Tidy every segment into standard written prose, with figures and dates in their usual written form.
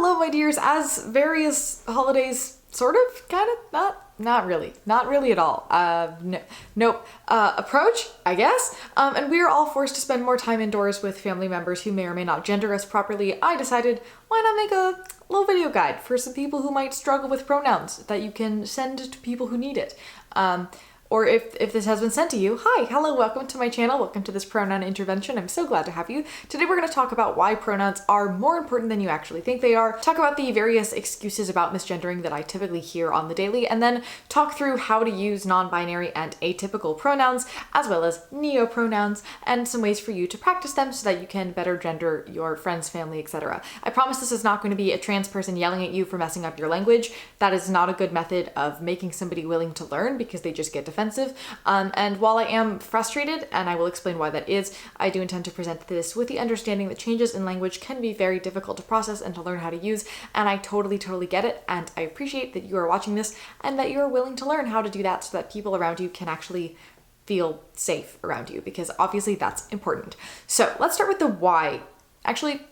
Hello, my dears, as various holidays sort of, kind of, not really at all. Nope. Approach, I guess. And we are all forced to spend more time indoors with family members who may or may not gender us properly. I decided, why not make a little video guide for some people who might struggle with pronouns that you can send to people who need it. Or if this has been sent to you, hi, hello, welcome to my channel, welcome to this pronoun intervention. I'm so glad to have you. Today we're going to talk about why pronouns are more important than you actually think they are, talk about the various excuses about misgendering that I typically hear on the daily, and then talk through how to use non-binary and atypical pronouns, as well as neopronouns, and some ways for you to practice them so that you can better gender your friends, family, etc. I promise this is not going to be a trans person yelling at you for messing up your language. That is not a good method of making somebody willing to learn because they just get defensive. And while I am frustrated, and I will explain why that is, I do intend to present this with the understanding that changes in language can be very difficult to process and to learn how to use, and I totally get it, and I appreciate that you are watching this and that you are willing to learn how to do that so that people around you can actually feel safe around you, because obviously that's important. So let's start with the why. Actually,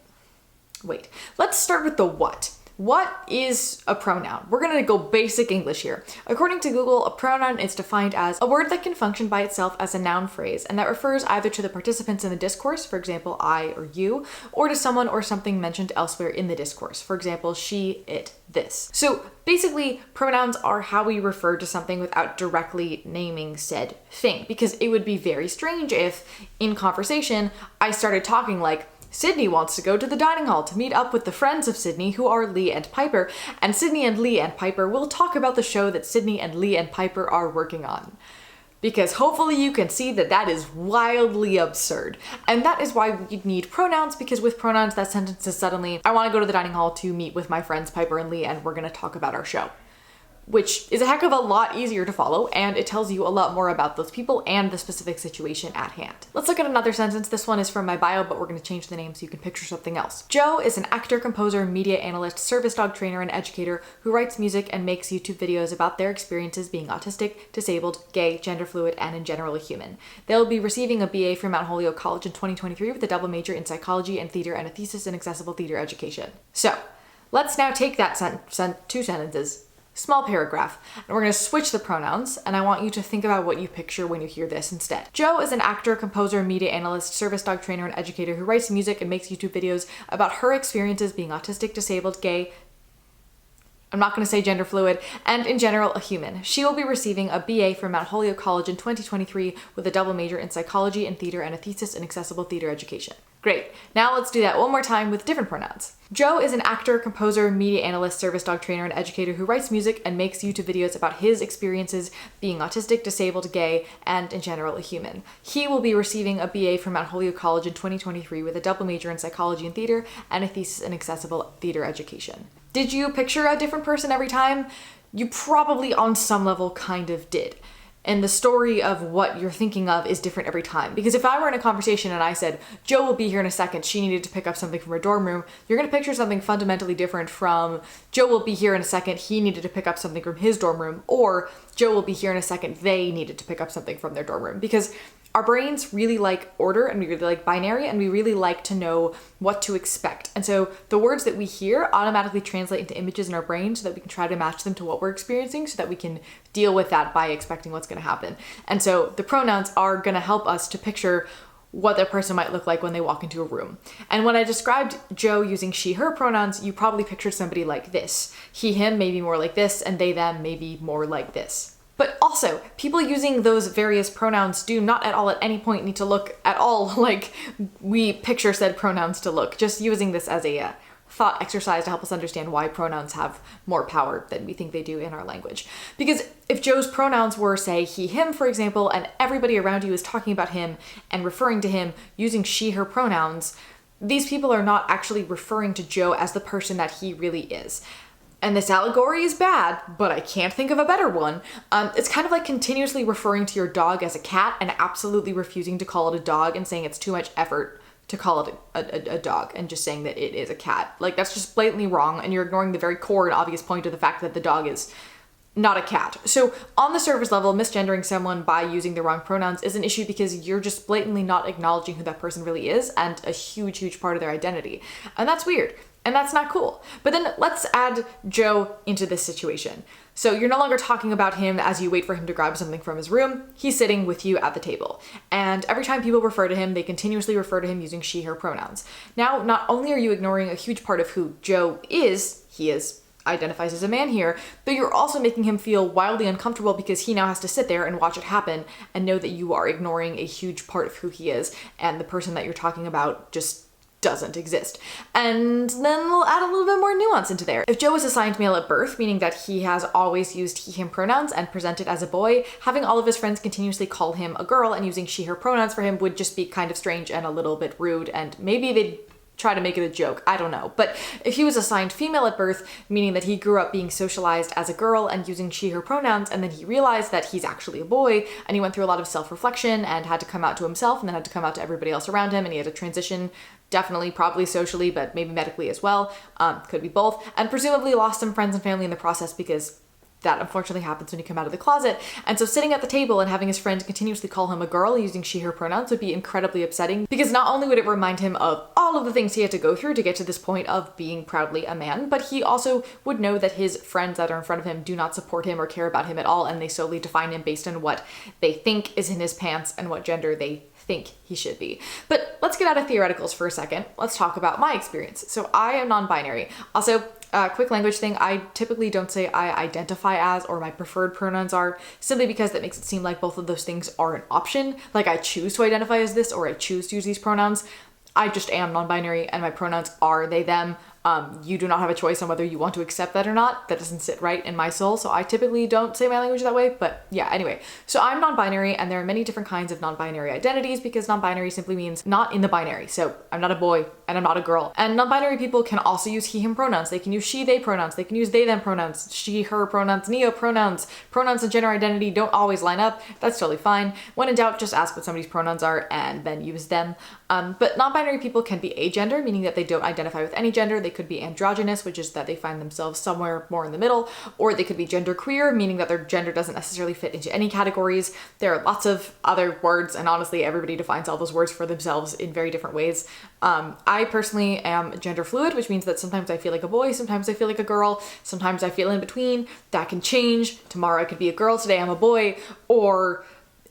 wait, let's start with the what. What is a pronoun? We're gonna go basic English here. According to Google, a pronoun is defined as a word that can function by itself as a noun phrase, and that refers either to the participants in the discourse, for example, I or you, or to someone or something mentioned elsewhere in the discourse, for example, she, it, this. So basically, pronouns are how we refer to something without directly naming said thing, because it would be very strange if, in conversation, I started talking like, Sydney wants to go to the dining hall to meet up with the friends of Sydney who are Lee and Piper, and Sydney and Lee and Piper will talk about the show that Sydney and Lee and Piper are working on. Because hopefully you can see that that is wildly absurd. And that is why we need pronouns, because with pronouns that sentence is suddenly, I want to go to the dining hall to meet with my friends Piper and Lee and we're going to talk about our show. Which is a heck of a lot easier to follow, and it tells you a lot more about those people and the specific situation at hand. Let's look at another sentence. This one is from my bio, but we're going to change the name so you can picture something else. Joe is an actor, composer, media analyst, service dog trainer, and educator who writes music and makes YouTube videos about their experiences being autistic, disabled, gay, gender fluid, and in general a human. They'll be receiving a BA from Mount Holyoke College in 2023 with a double major in psychology and theater and a thesis in accessible theater education. So let's now take that two sentences, small paragraph, and we're going to switch the pronouns, and I want you to think about what you picture when you hear this instead. Joe is an actor, composer, media analyst, service dog trainer, and educator who writes music and makes YouTube videos about her experiences being autistic, disabled, gay, I'm not going to say gender fluid, and in general a human. She will be receiving a BA from Mount Holyoke College in 2023 with a double major in psychology and theater and a thesis in accessible theater education. Great. Now let's do that one more time with different pronouns. Joe is an actor, composer, media analyst, service dog trainer, and educator who writes music and makes YouTube videos about his experiences being autistic, disabled, gay, and in general a human. He will be receiving a BA from Mount Holyoke College in 2023 with a double major in psychology and theater and a thesis in accessible theater education. Did you picture a different person every time? You probably on some level kind of did. And the story of what you're thinking of is different every time. Because if I were in a conversation and I said, Joe will be here in a second, she needed to pick up something from her dorm room, you're gonna picture something fundamentally different from Joe will be here in a second, he needed to pick up something from his dorm room, or Joe will be here in a second, they needed to pick up something from their dorm room. Because our brains really like order, and we really like binary, and we really like to know what to expect. And so the words that we hear automatically translate into images in our brain so that we can try to match them to what we're experiencing so that we can deal with that by expecting what's going to happen. And so the pronouns are going to help us to picture what that person might look like when they walk into a room. And when I described Joe using she, her pronouns, you probably pictured somebody like this. He, him, maybe more like this, and they, them, maybe more like this. But also, people using those various pronouns do not at all at any point need to look at all like we picture said pronouns to look. Just using this as a thought exercise to help us understand why pronouns have more power than we think they do in our language. Because if Joe's pronouns were, say, he, him, for example, and everybody around you is talking about him and referring to him using she, her pronouns, these people are not actually referring to Joe as the person that he really is. And this allegory is bad, but I can't think of a better one. It's kind of like continuously referring to your dog as a cat and absolutely refusing to call it a dog and saying it's too much effort to call it a dog and just saying that it is a cat. Like, that's just blatantly wrong, and you're ignoring the very core and obvious point of the fact that the dog is not a cat. So on the surface level, misgendering someone by using the wrong pronouns is an issue because you're just blatantly not acknowledging who that person really is and a huge part of their identity. And that's weird. And that's not cool. But then let's add Joe into this situation. So you're no longer talking about him as you wait for him to grab something from his room. He's sitting with you at the table. And every time people refer to him, they continuously refer to him using she, her pronouns. Now, not only are you ignoring a huge part of who Joe is, identifies as a man here, but you're also making him feel wildly uncomfortable because he now has to sit there and watch it happen and know that you are ignoring a huge part of who he is, and the person that you're talking about just doesn't exist. And then we'll add a little bit more nuance into there. If Joe was assigned male at birth, meaning that he has always used he, him pronouns and presented as a boy, having all of his friends continuously call him a girl and using she, her pronouns for him would just be kind of strange and a little bit rude, and maybe they'd try to make it a joke, I don't know. But if he was assigned female at birth, meaning that he grew up being socialized as a girl and using she, her pronouns, and then he realized that he's actually a boy, and he went through a lot of self-reflection and had to come out to himself and then had to come out to everybody else around him, and he had to transition, definitely, probably socially, but maybe medically as well, could be both, and presumably lost some friends and family in the process because that unfortunately happens when you come out of the closet. And so sitting at the table and having his friend continuously call him a girl using she, her pronouns would be incredibly upsetting, because not only would it remind him of all of the things he had to go through to get to this point of being proudly a man, but he also would know that his friends that are in front of him do not support him or care about him at all, and they solely define him based on what they think is in his pants and what gender they think he should be. But let's get out of theoreticals for a second. Let's talk about my experience. So I am non-binary. Also, quick language thing, I typically don't say I identify as or my preferred pronouns are, simply because that makes it seem like both of those things are an option. Like I choose to identify as this or I choose to use these pronouns. I just am non-binary and my pronouns are they, them. You do not have a choice on whether you want to accept that or not. That doesn't sit right in my soul, so I typically don't say my language that way, but yeah, anyway. So I'm non-binary, and there are many different kinds of non-binary identities because non-binary simply means not in the binary. So I'm not a boy, and I'm not a girl. And non-binary people can also use he, him pronouns. They can use she, they pronouns. They can use they, them pronouns, she, her pronouns, neo pronouns. Pronouns and gender identity don't always line up. That's totally fine. When in doubt, just ask what somebody's pronouns are and then use them. But non-binary people can be agender, meaning that they don't identify with any gender. They could be androgynous, which is that they find themselves somewhere more in the middle, or they could be genderqueer, meaning that their gender doesn't necessarily fit into any categories. There are lots of other words, and honestly, everybody defines all those words for themselves in very different ways. I personally am gender fluid, which means that sometimes I feel like a boy, sometimes I feel like a girl, sometimes I feel in between. That can change. Tomorrow I could be a girl, today I'm a boy, or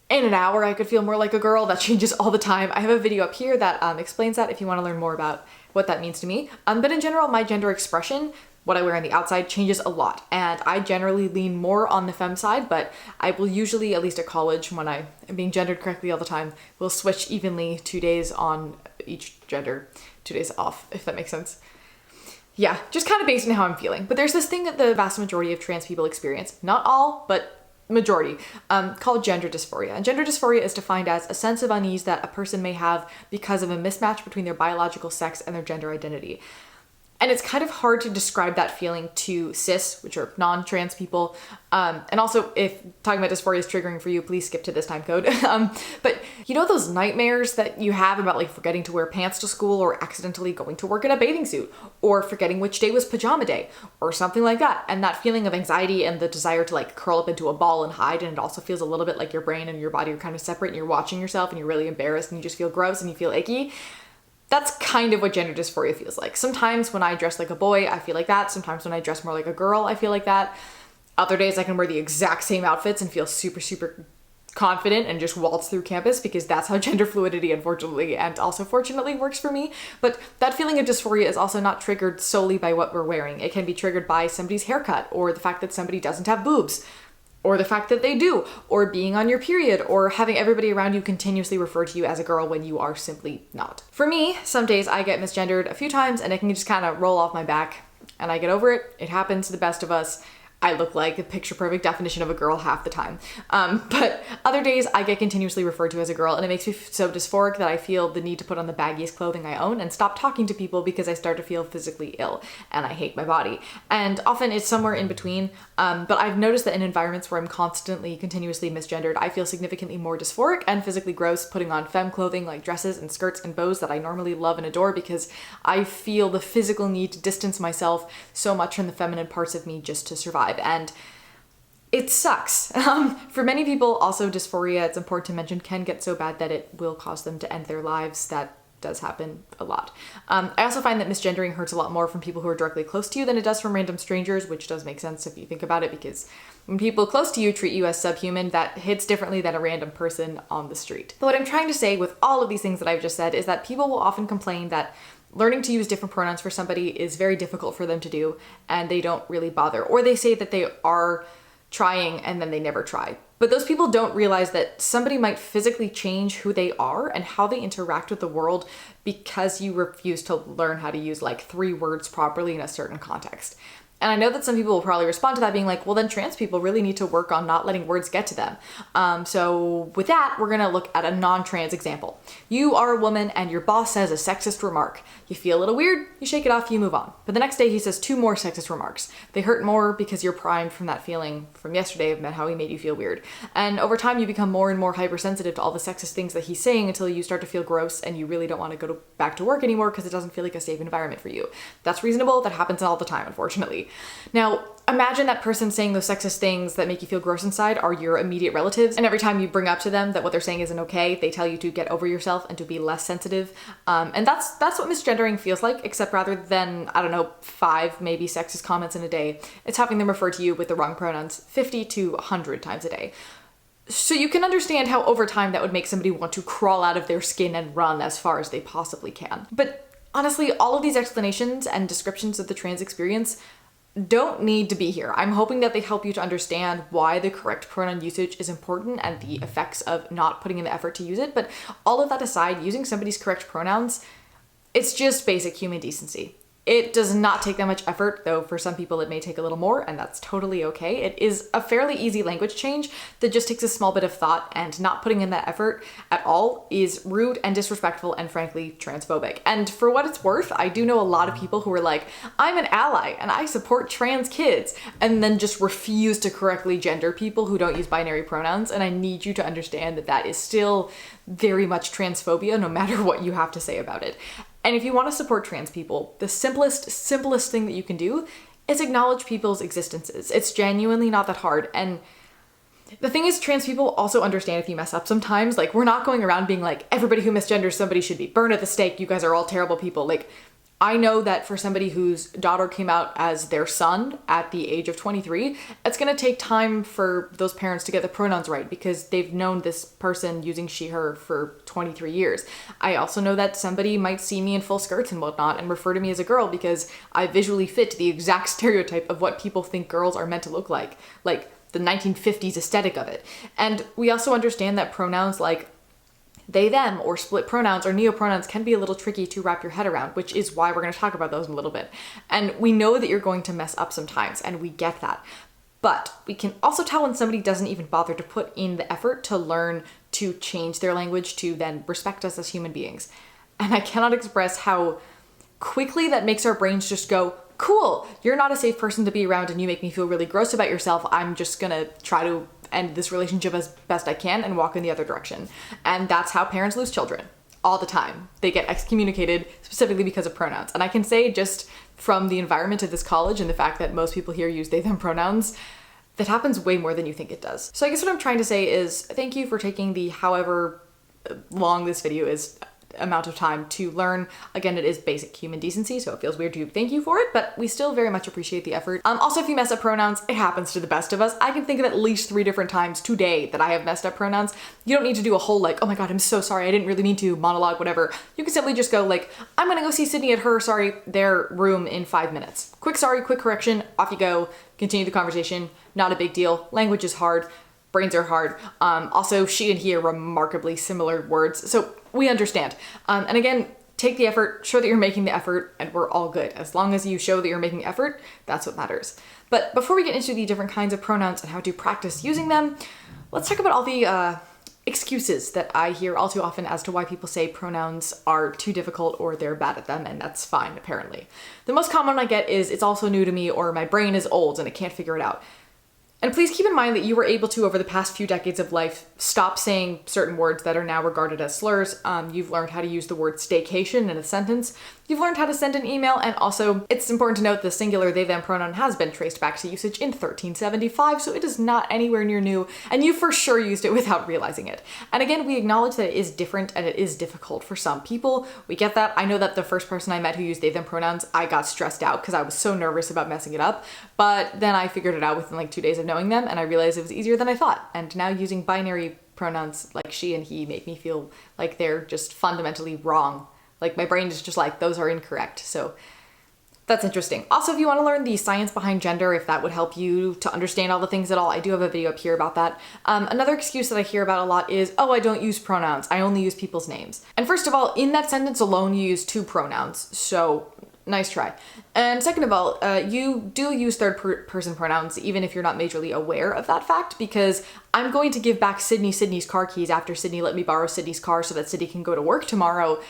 in an hour I could feel more like a girl. That changes all the time. I have a video up here that explains that if you want to learn more about what that means to me. But in general, my gender expression, what I wear on the outside, changes a lot. And I generally lean more on the femme side, but I will usually, at least at college, when I am being gendered correctly all the time, will switch evenly 2 days on each gender, 2 days off, if that makes sense. Yeah, just kind of based on how I'm feeling. But there's this thing that the vast majority of trans people experience, not all, but majority, called gender dysphoria. And gender dysphoria is defined as a sense of unease that a person may have because of a mismatch between their biological sex and their gender identity. And it's kind of hard to describe that feeling to cis, which are non-trans people. And also, if talking about dysphoria is triggering for you, please skip to this time code. But you know those nightmares that you have about like forgetting to wear pants to school, or accidentally going to work in a bathing suit, or forgetting which day was pajama day, or something like that. And that feeling of anxiety and the desire to like curl up into a ball and hide, and it also feels a little bit like your brain and your body are kind of separate, and you're watching yourself and you're really embarrassed and you just feel gross and you feel icky. That's kind of what gender dysphoria feels like. Sometimes when I dress like a boy, I feel like that. Sometimes when I dress more like a girl, I feel like that. Other days I can wear the exact same outfits and feel super, super confident and just waltz through campus, because that's how gender fluidity, unfortunately, and also fortunately, works for me. But that feeling of dysphoria is also not triggered solely by what we're wearing. It can be triggered by somebody's haircut, or the fact that somebody doesn't have boobs, or the fact that they do, or being on your period, or having everybody around you continuously refer to you as a girl when you are simply not. For me, some days I get misgendered a few times and it can just kind of roll off my back and I get over it. It happens to the best of us. I look like a picture perfect definition of a girl half the time. But other days I get continuously referred to as a girl, and it makes me so dysphoric that I feel the need to put on the baggiest clothing I own and stop talking to people because I start to feel physically ill and I hate my body. And often it's somewhere in between. But I've noticed that in environments where I'm constantly, continuously misgendered, I feel significantly more dysphoric and physically gross putting on femme clothing like dresses and skirts and bows that I normally love and adore, because I feel the physical need to distance myself so much from the feminine parts of me just to survive. And it sucks. For many people, also dysphoria, it's important to mention, can get so bad that it will cause them to end their lives. That does happen a lot. I also find that misgendering hurts a lot more from people who are directly close to you than it does from random strangers, which does make sense if you think about it, because when people close to you treat you as subhuman, that hits differently than a random person on the street. But what I'm trying to say with all of these things that I've just said is that people will often complain that learning to use different pronouns for somebody is very difficult for them to do, and they don't really bother. Or they say that they are trying and then they never try. But those people don't realize that somebody might physically change who they are and how they interact with the world because you refuse to learn how to use like 3 words properly in a certain context. And I know that some people will probably respond to that being like, well, then trans people really need to work on not letting words get to them. So with that, we're gonna look at a non-trans example. You are a woman and your boss says a sexist remark. You feel a little weird, you shake it off, you move on. But the next day he says 2 more sexist remarks. They hurt more because you're primed from that feeling from yesterday of how he made you feel weird. And over time you become more and more hypersensitive to all the sexist things that he's saying until you start to feel gross and you really don't want to go back to work anymore because it doesn't feel like a safe environment for you. That's reasonable, that happens all the time, unfortunately. Now, imagine that person saying those sexist things that make you feel gross inside are your immediate relatives, and every time you bring up to them that what they're saying isn't okay, they tell you to get over yourself and to be less sensitive. And that's what misgendering feels like, except rather than, I don't know, 5 maybe sexist comments in a day, it's having them refer to you with the wrong pronouns 50 to 100 times a day. So you can understand how over time that would make somebody want to crawl out of their skin and run as far as they possibly can. But honestly, all of these explanations and descriptions of the trans experience don't need to be here. I'm hoping that they help you to understand why the correct pronoun usage is important and the effects of not putting in the effort to use it. But all of that aside, using somebody's correct pronouns, it's just basic human decency. It does not take that much effort, though for some people it may take a little more, and that's totally okay. It is a fairly easy language change that just takes a small bit of thought, and not putting in that effort at all is rude and disrespectful and frankly transphobic. And for what it's worth, I do know a lot of people who are like, I'm an ally and I support trans kids, and then just refuse to correctly gender people who don't use binary pronouns, and I need you to understand that that is still very much transphobia no matter what you have to say about it. And if you want to support trans people, the simplest thing that you can do is acknowledge people's existences. It's genuinely not that hard. And the thing is, trans people also understand if you mess up sometimes. Like, we're not going around being like, everybody who misgenders somebody should be burned at the stake. You guys are all terrible people. Like, I know that for somebody whose daughter came out as their son at the age of 23, it's going to take time for those parents to get the pronouns right because they've known this person using she, her for 23 years. I also know that somebody might see me in full skirts and whatnot and refer to me as a girl because I visually fit the exact stereotype of what people think girls are meant to look like the 1950s aesthetic of it. And we also understand that pronouns like they, them, or split pronouns or neopronouns can be a little tricky to wrap your head around, which is why we're going to talk about those in a little bit. And we know that you're going to mess up sometimes, and we get that. But we can also tell when somebody doesn't even bother to put in the effort to learn to change their language to then respect us as human beings. And I cannot express how quickly that makes our brains just go, cool, you're not a safe person to be around and you make me feel really gross about yourself. I'm just gonna try to end this relationship as best I can and walk in the other direction. And that's how parents lose children all the time. They get excommunicated specifically because of pronouns. And I can say just from the environment of this college and the fact that most people here use they, them pronouns, that happens way more than you think it does. So I guess what I'm trying to say is thank you for taking the however long this video is amount of time to learn. Again, it is basic human decency, so it feels weird to thank you for it, but we still very much appreciate the effort. Also, if you mess up pronouns, it happens to the best of us. I can think of at least 3 different times today that I have messed up pronouns. You don't need to do a whole like, oh my god, I'm so sorry, I didn't really mean to, monologue, whatever. You can simply just go like, I'm gonna go see Sydney at their room in 5 minutes. Quick sorry, quick correction, off you go, continue the conversation, not a big deal. Language is hard, brains are hard. Also, she and he are remarkably similar words, so we understand. And again, take the effort, show that you're making the effort, and we're all good. As long as you show that you're making effort, that's what matters. But before we get into the different kinds of pronouns and how to practice using them, let's talk about all the excuses that I hear all too often as to why people say pronouns are too difficult or they're bad at them, and that's fine, apparently. The most common one I get is, it's also new to me, or my brain is old and it can't figure it out. And please keep in mind that you were able to, over the past few decades of life, stop saying certain words that are now regarded as slurs. You've learned how to use the word staycation in a sentence. You've learned how to send an email, and also it's important to note the singular they them pronoun has been traced back to usage in 1375, so it is not anywhere near new, and you for sure used it without realizing it. And again, we acknowledge that it is different and it is difficult for some people. We get that. I know that the first person I met who used they them pronouns, I got stressed out because I was so nervous about messing it up, but then I figured it out within like 2 days of knowing them, and I realized it was easier than I thought. And now using binary pronouns like she and he make me feel like they're just fundamentally wrong. Like my brain is just like, those are incorrect. So that's interesting. Also, if you want to learn the science behind gender, if that would help you to understand all the things at all, I do have a video up here about that. Another excuse that I hear about a lot is, oh, I don't use pronouns. I only use people's names. And first of all, in that sentence alone, you use 2 pronouns. So nice try. And second of all, you do use third-person pronouns even if you're not majorly aware of that fact, because I'm going to give back Sydney's car keys after Sydney let me borrow Sydney's car so that Sydney can go to work tomorrow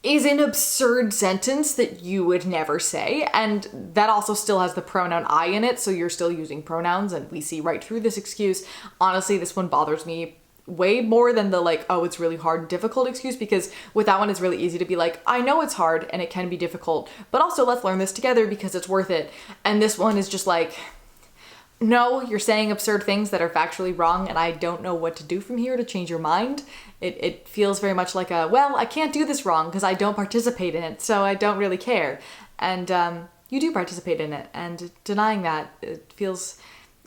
is an absurd sentence that you would never say. And that also still has the pronoun I in it, so you're still using pronouns, and we see right through this excuse. Honestly, this one bothers me way more than the like, oh, it's really hard and difficult excuse, because with that one, it's really easy to be like, I know it's hard and it can be difficult, but also let's learn this together because it's worth it. And this one is just like, no, you're saying absurd things that are factually wrong, and I don't know what to do from here to change your mind. It feels very much like a, well, I can't do this wrong because I don't participate in it, so I don't really care. And you do participate in it, and denying that, it feels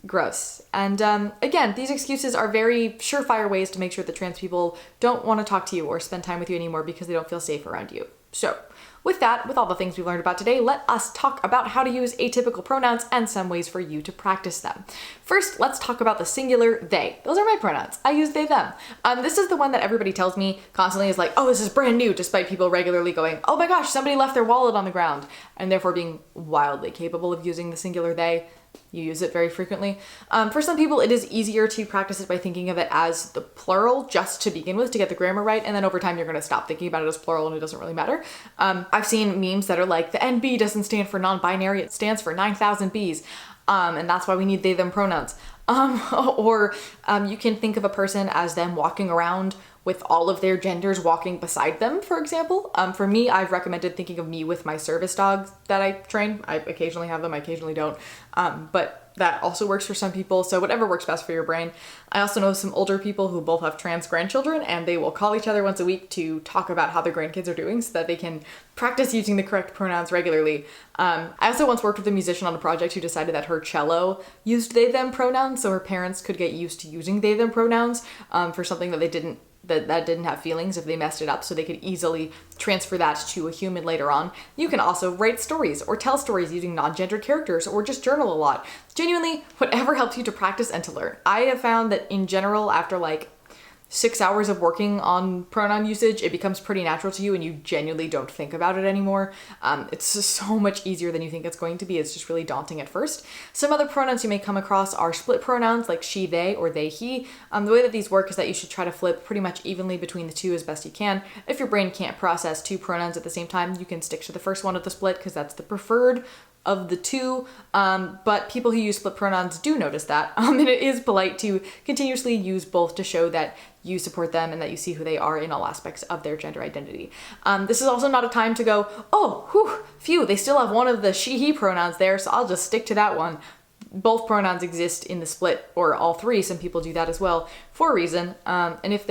gross. And again, these excuses are very surefire ways to make sure that trans people don't want to talk to you or spend time with you anymore because they don't feel safe around you. So with that, with all the things we've learned about today, let us talk about how to use atypical pronouns and some ways for you to practice them. First, let's talk about the singular they. Those are my pronouns. I use they, them. This is the one that everybody tells me constantly is like, oh, this is brand new, despite people regularly going, oh my gosh, somebody left their wallet on the ground, and therefore being wildly capable of using the singular they. You use it very frequently. For some people, it is easier to practice it by thinking of it as the plural just to begin with to get the grammar right, and then over time you're going to stop thinking about it as plural and it doesn't really matter. I've seen memes that are like, the NB doesn't stand for non-binary, it stands for 9,000 Bs, and that's why we need they, them pronouns. Or you can think of a person as them walking around with all of their genders walking beside them, for example. For me, I've recommended thinking of me with my service dogs that I train. I occasionally have them, I occasionally don't. But that also works for some people, so whatever works best for your brain. I also know some older people who both have trans grandchildren, and they will call each other once a week to talk about how their grandkids are doing so that they can practice using the correct pronouns regularly. I also once worked with a musician on a project who decided that her cello used they, them pronouns, so her parents could get used to using they, them pronouns for something that they didn't that didn't have feelings if they messed it up, so they could easily transfer that to a human later on. You can also write stories or tell stories using non-gendered characters or just journal a lot. Genuinely, whatever helps you to practice and to learn. I have found that in general, after like 6 hours of working on pronoun usage, it becomes pretty natural to you and you genuinely don't think about it anymore. It's just so much easier than you think it's going to be. It's just really daunting at first. Some other pronouns you may come across are split pronouns like she, they, or they, he. The way that these work is that you should try to flip pretty much evenly between the two as best you can. If your brain can't process 2 pronouns at the same time, you can stick to the first one of the split because that's the preferred of the 2, but people who use split pronouns do notice that, and it is polite to continuously use both to show that you support them and that you see who they are in all aspects of their gender identity. This is also not a time to go, oh, whew, phew, they still have one of the she, he pronouns there, so I'll just stick to that one. Both pronouns exist in the split, or all 3, some people do that as well, for a reason, and if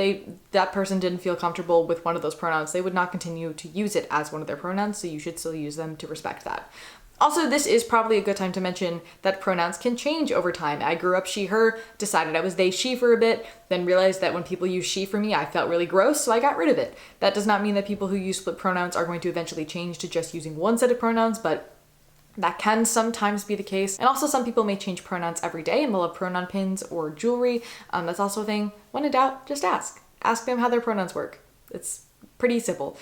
that person didn't feel comfortable with one of those pronouns, they would not continue to use it as one of their pronouns, so you should still use them to respect that. Also, this is probably a good time to mention that pronouns can change over time. I grew up she, her, decided I was they, she for a bit, then realized that when people use she for me, I felt really gross, so I got rid of it. That does not mean that people who use split pronouns are going to eventually change to just using one set of pronouns, but that can sometimes be the case. And also some people may change pronouns every day and will have pronoun pins or jewelry. That's also a thing. When in doubt, just ask. Ask them how their pronouns work. It's pretty simple.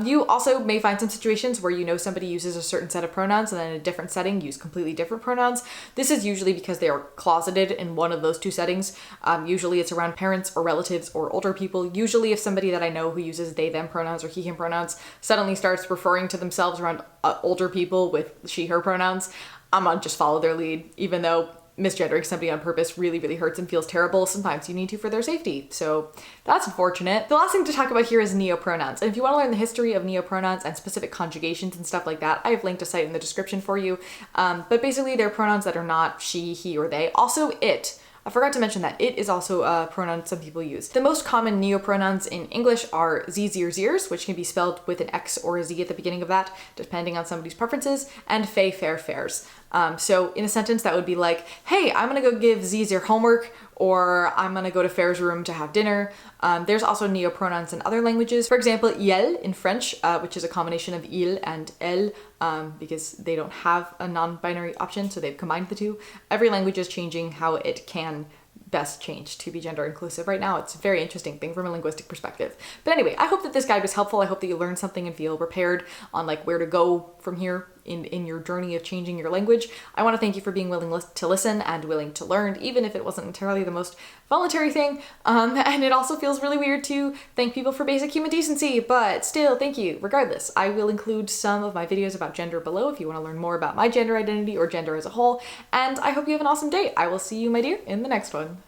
You also may find some situations where you know somebody uses a certain set of pronouns and then in a different setting use completely different pronouns. This is usually because they are closeted in one of those 2 settings. Usually it's around parents or relatives or older people. Usually if somebody that I know who uses they, them pronouns or he, him pronouns suddenly starts referring to themselves around older people with she, her pronouns, I'm gonna just follow their lead, even though misgendering somebody on purpose really, really hurts and feels terrible. Sometimes you need to for their safety. So that's unfortunate. The last thing to talk about here is neopronouns. And if you want to learn the history of neopronouns and specific conjugations and stuff like that, I have linked a site in the description for you. But basically they're pronouns that are not she, he, or they. Also it. I forgot to mention that it is also a pronoun some people use. The most common neopronouns in English are sie, zir, zirs, which can be spelled with an X or a Z at the beginning of that, depending on somebody's preferences, and fey, fair, fairs. So in a sentence that would be like, hey, I'm gonna go give Z their homework, or I'm gonna go to Fair's room to have dinner. There's also neopronouns in other languages. For example, il in French, which is a combination of il and elle, because they don't have a non-binary option, so they've combined the two. Every language is changing how it can best change to be gender inclusive right now. It's a very interesting thing from a linguistic perspective. But anyway, I hope that this guide was helpful. I hope that you learned something and feel prepared on like where to go from here in your journey of changing your language. I want to thank you for being willing to listen and willing to learn, even if it wasn't entirely the most voluntary thing. And it also feels really weird to thank people for basic human decency, but still, thank you. Regardless, I will include some of my videos about gender below if you want to learn more about my gender identity or gender as a whole. And I hope you have an awesome day. I will see you, my dear, in the next one.